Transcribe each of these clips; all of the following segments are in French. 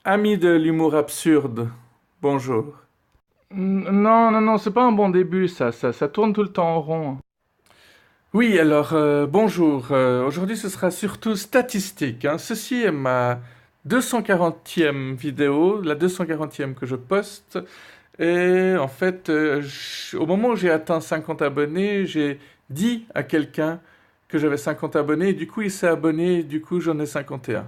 Ami de l'humour absurde, bonjour. Non, non, non, c'est pas un bon début, ça tourne tout le temps en rond. Oui, alors bonjour. Aujourd'hui, ce sera surtout statistique, hein. Ceci est ma 240e vidéo, la 240e que je poste. Et en fait, au moment où j'ai atteint 50 abonnés, j'ai dit à quelqu'un que j'avais 50 abonnés. Et du coup, il s'est abonné. Et du coup, j'en ai 51.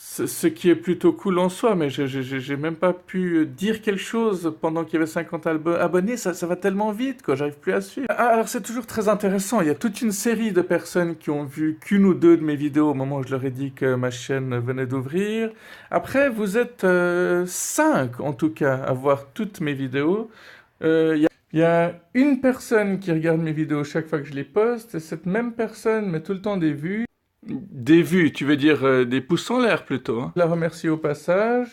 Ce qui est plutôt cool en soi, mais j'ai même pas pu dire quelque chose pendant qu'il y avait 50 abonnés, ça va tellement vite, quoi, j'arrive plus à suivre. Ah, alors c'est toujours très intéressant, il y a toute une série de personnes qui ont vu qu'une ou deux de mes vidéos au moment où je leur ai dit que ma chaîne venait d'ouvrir. Après, vous êtes 5 en tout cas à voir toutes mes vidéos. Il y a une personne qui regarde mes vidéos chaque fois que je les poste, et cette même personne met tout le temps des vues. Des vues, tu veux dire des pouces en l'air plutôt, hein. Je la remercie au passage.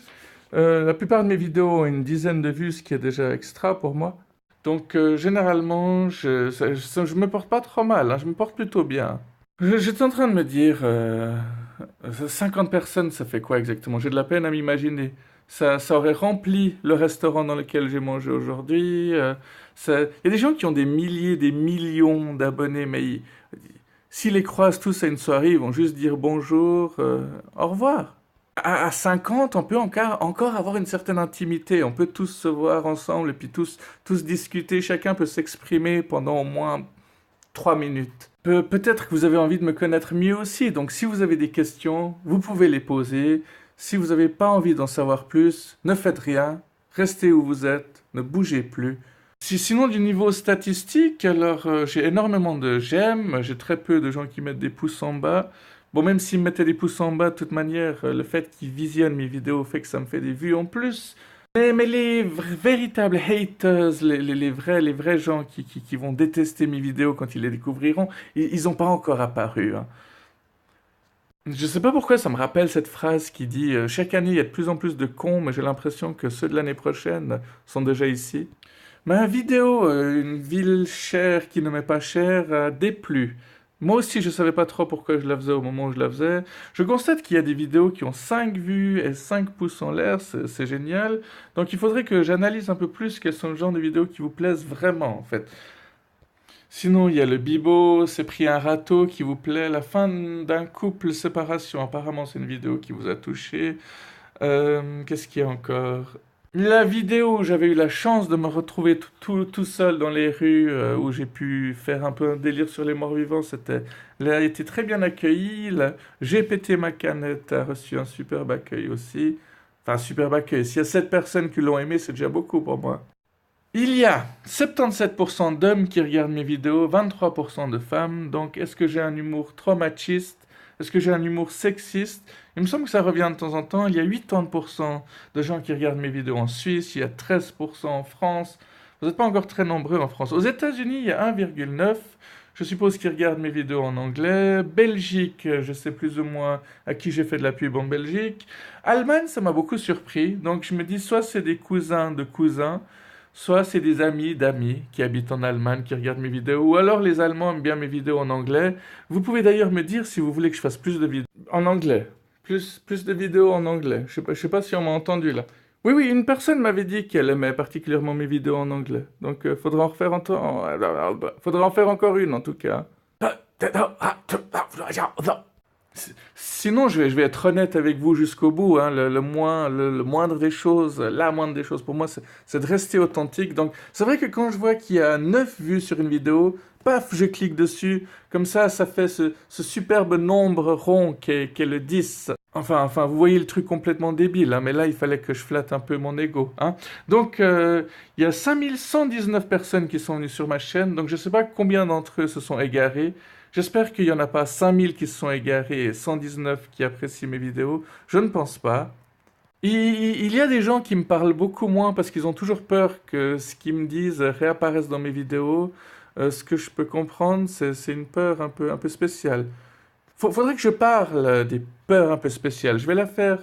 La plupart de mes vidéos ont une dizaine de vues, ce qui est déjà extra pour moi. Donc généralement, je me porte pas trop mal, hein, je me porte plutôt bien. J'étais en train de me dire, 50 personnes, ça fait quoi exactement? J'ai de la peine à m'imaginer. Ça aurait rempli le restaurant dans lequel j'ai mangé aujourd'hui. Il y a des gens qui ont des milliers, des millions d'abonnés, mais s'ils les croisent tous à une soirée, ils vont juste dire bonjour, au revoir. À 50, on peut encore avoir une certaine intimité. On peut tous se voir ensemble et puis tous discuter. Chacun peut s'exprimer pendant au moins 3 minutes. Peut-être que vous avez envie de me connaître mieux aussi. Donc si vous avez des questions, vous pouvez les poser. Si vous n'avez pas envie d'en savoir plus, ne faites rien. Restez où vous êtes. Ne bougez plus. Sinon, du niveau statistique, alors j'ai énormément de j'aime, j'ai très peu de gens qui mettent des pouces en bas. Bon, même s'ils mettaient des pouces en bas, de toute manière, le fait qu'ils visionnent mes vidéos fait que ça me fait des vues en plus. Mais les véritables haters, les vrais gens qui vont détester mes vidéos quand ils les découvriront, ils n'ont pas encore apparu, hein. Je sais pas pourquoi ça me rappelle cette phrase qui dit chaque année il y a de plus en plus de cons, mais j'ai l'impression que ceux de l'année prochaine sont déjà ici. Ma vidéo, une ville chère qui ne m'est pas chère, a déplu. Moi aussi, je savais pas trop pourquoi je la faisais au moment où je la faisais. Je constate qu'il y a des vidéos qui ont 5 vues et 5 pouces en l'air, c'est génial. Donc il faudrait que j'analyse un peu plus quels sont le genre de vidéos qui vous plaisent vraiment, en fait. Sinon, il y a le Bibo, c'est pris un râteau qui vous plaît, la fin d'un couple, séparation. Apparemment, c'est une vidéo qui vous a touché. Qu'est-ce qu'il y a encore? La vidéo où j'avais eu la chance de me retrouver tout seul dans les rues, où j'ai pu faire un peu un délire sur les morts-vivants, elle a été très bien accueillie. J'ai pété ma canette, a reçu un superbe accueil aussi. Enfin, superbe accueil. S'il y a 7 personnes qui l'ont aimé, c'est déjà beaucoup pour moi. Il y a 77% d'hommes qui regardent mes vidéos, 23% de femmes. Donc, est-ce que j'ai un humour trop machiste? Est-ce que j'ai un humour sexiste? Il me semble que ça revient de temps en temps. Il y a 80% de gens qui regardent mes vidéos en Suisse. Il y a 13% en France. Vous n'êtes pas encore très nombreux en France. Aux États-Unis, il y a 1,9. Je suppose qu'ils regardent mes vidéos en anglais. Belgique, je sais plus ou moins à qui j'ai fait de la pub en Belgique. Allemagne, ça m'a beaucoup surpris. Donc, je me dis, soit c'est des cousins de cousins, soit c'est des amis d'amis qui habitent en Allemagne qui regardent mes vidéos, ou alors les Allemands aiment bien mes vidéos en anglais. Vous pouvez d'ailleurs me dire si vous voulez que je fasse plus de vidéos en anglais. Plus de vidéos en anglais. Je sais pas si on m'a entendu là. Oui, oui, une personne m'avait dit qu'elle aimait particulièrement mes vidéos en anglais. Donc, faudra en faire encore une en tout cas. Sinon, je vais être honnête avec vous jusqu'au bout, hein. Le moindre des choses, la moindre des choses pour moi, c'est de rester authentique. Donc, c'est vrai que quand je vois qu'il y a 9 vues sur une vidéo, paf, je clique dessus. Comme ça fait ce superbe nombre rond qu'est le 10. Enfin, vous voyez le truc complètement débile, hein, mais là, il fallait que je flatte un peu mon ego, hein. Donc, il y a 5119 personnes qui sont venues sur ma chaîne, donc je ne sais pas combien d'entre eux se sont égarés. J'espère qu'il n'y en a pas 5000 qui se sont égarés et 119 qui apprécient mes vidéos. Je ne pense pas. Il y a des gens qui me parlent beaucoup moins parce qu'ils ont toujours peur que ce qu'ils me disent réapparaisse dans mes vidéos. Ce que je peux comprendre, c'est une peur un peu spéciale. Faudrait que je parle des peurs un peu spéciales. Je vais la faire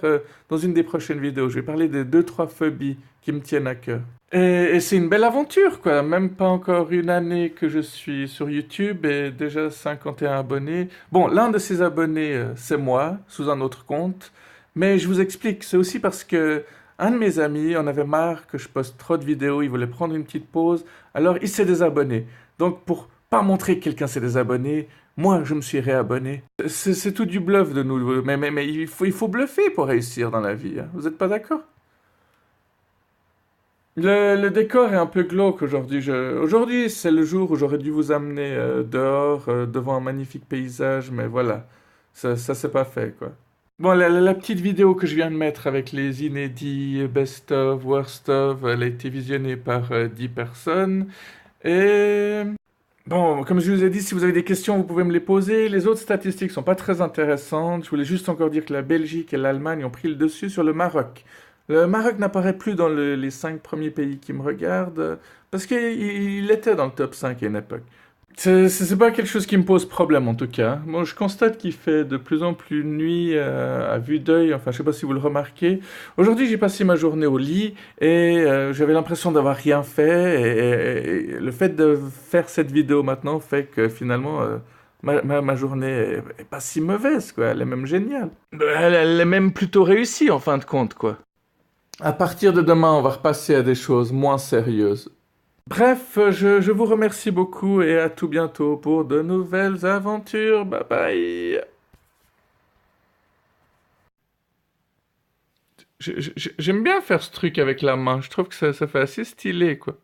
dans une des prochaines vidéos. Je vais parler des deux, trois phobies qui me tiennent à cœur. Et c'est une belle aventure, quoi. Même pas encore une année que je suis sur YouTube et déjà 51 abonnés. Bon, l'un de ces abonnés, c'est moi, sous un autre compte. Mais je vous explique, c'est aussi parce que un de mes amis en avait marre que je poste trop de vidéos, il voulait prendre une petite pause, alors il s'est désabonné. Donc pour pas montrer que quelqu'un s'est désabonné, moi je me suis réabonné. C'est tout du bluff de nous, mais il faut bluffer pour réussir dans la vie, hein. Vous n'êtes pas d'accord? Le décor est un peu glauque aujourd'hui. Aujourd'hui, c'est le jour où j'aurais dû vous amener dehors, devant un magnifique paysage, mais voilà, ça s'est pas fait, quoi. Bon, la petite vidéo que je viens de mettre avec les inédits, best of, worst of, elle a été visionnée par 10 personnes. Et bon, comme je vous ai dit, si vous avez des questions, vous pouvez me les poser. Les autres statistiques sont pas très intéressantes. Je voulais juste encore dire que la Belgique et l'Allemagne ont pris le dessus sur le Maroc. Le Maroc n'apparaît plus dans les 5 premiers pays qui me regardent, parce qu'il était dans le top 5 à une époque. C'est pas quelque chose qui me pose problème en tout cas. Moi, je constate qu'il fait de plus en plus nuit à vue d'œil. Enfin, je sais pas si vous le remarquez. Aujourd'hui, j'ai passé ma journée au lit et j'avais l'impression d'avoir rien fait. Et le fait de faire cette vidéo maintenant fait que finalement, ma journée est pas si mauvaise, quoi. Elle est même géniale. Elle est même plutôt réussie en fin de compte, quoi. À partir de demain, on va repasser à des choses moins sérieuses. Bref, je vous remercie beaucoup et à tout bientôt pour de nouvelles aventures. Bye bye. J'aime bien faire ce truc avec la main. Je trouve que ça fait assez stylé, quoi.